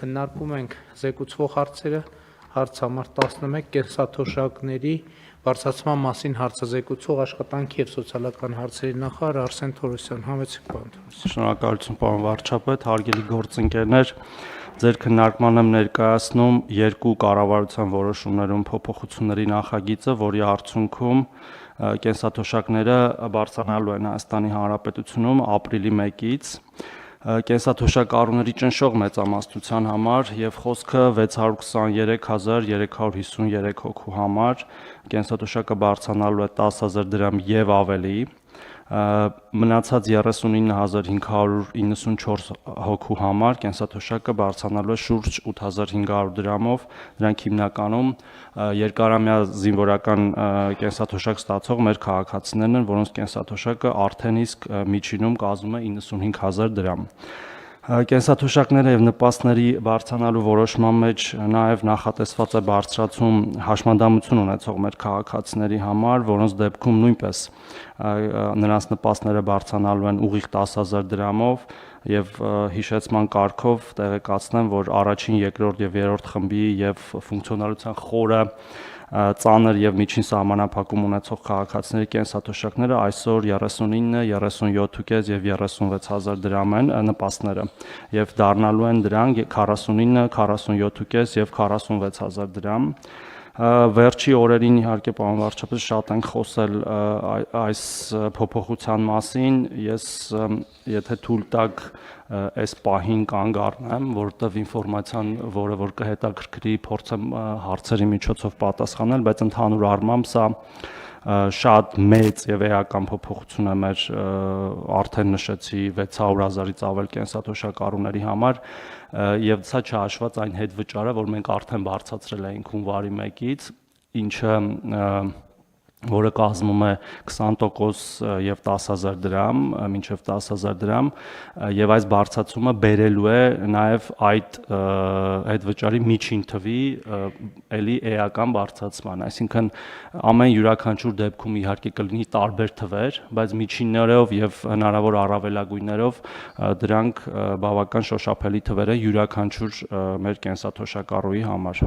քննարկում ենք զեկուցվող հարցերը, հարց համար 11 կենսաթոշակների բարձրացման մասին հարցազեկուցող աշխատանքի և սոցիալական հարցերի նախարար Արսեն Թորոսյան, համեցեք պարոն Թորոսյան։ Շնորհակալություն պարոն վարչապետ, հարգելի գործընկերներ, ձեր քննարկման եմ ներկայացնում երկու կառավարության որոշումներում փոփոխությունների նախագիծը, որի արդյունքում կենսաթոշակները բարձրանալու են Հայաստանի Հանրապետությունում ապրիլի 1-ից կենսաթոշակառուների ճնշող մեծամասնության համար եւ խոսքը 623,353 հոգու համար կենսաթոշակը բարձրանալու է 10,000 դրամ եւ ավելի, մնացած 39,594 հոգու համար կենսաթոշակը բարձրանալու է շուրջ 8,500 դրամով, դրանք հիմնականում երկարամյա զինվորական կենսաթոշակ ստացող մեր քաղաքացիներն են, որոնց կենսաթոշակը արդեն իսկ միջինում կազմում է 95,000 դրամ։ Կենսաթոշակները եւ նպաստների բարձրանալու որոշման մեջ նաեւ նախատեսված է բարձրացում հաշմանդամություն ունեցող մեր քաղաքացիների համար, որոնց դեպքում նույնպես նրանց նպաստները բարձրանալու են ուղիղ 10,000 դրամով եւ հիշեցման կարգով տեղեկացնեմ, որ առաջին, երկրորդ եւ երրորդ խմբի եւ ֆունկցիոնալության խորը ծանր եւ միջին սահմանափակում ունեցող քաղաքացիների կենսաթոշակները այսօր 39, 37.5 եւ 36,000 դրամ են նպաստները եւ դառնալու են դրանք 49, 47.5 եւ 46,000 դրամ։ Վերջի օրերին իհարկե պարոն վարչապետ շատ ենք խոսել այս փոփոխության մասին, ես եթե թույլ տաք այս պահին կանգ առնեմ, որովհետև ինֆորմացիան, որը որ կհետաքրքրի, փորձեմ հարցերի միջոցով պատասխանել, բայց ընդհանուր առմամբ սա շատ մեծ եւ էական փոփոխություն է մեր արդեն նշեցի 600,000-ից ավել կենսաթոշակառուների համար եւ սա չհաշված այն հետվճարը, որ մենք արդեն բարձրացրել էինք հունվարի 1-ից, ինչը որը կազմում է 20% եւ 10,000 դրամ, մինչեւ 10,000 դրամ, եւ այս բարձրացումը բերելու է նաեւ այդ վճարի միջին թվի էլի էական բարձրացման, այսինքն ամեն յուրաքանչյուր դեպքում իհարկե կլինի տարբեր թվեր, բայց միջիններով եւ հնարավոր առավելագույններով դրանք բավական շոշափելի թվեր են յուրաքանչյուր մեր կենսաթոշակառուի համար։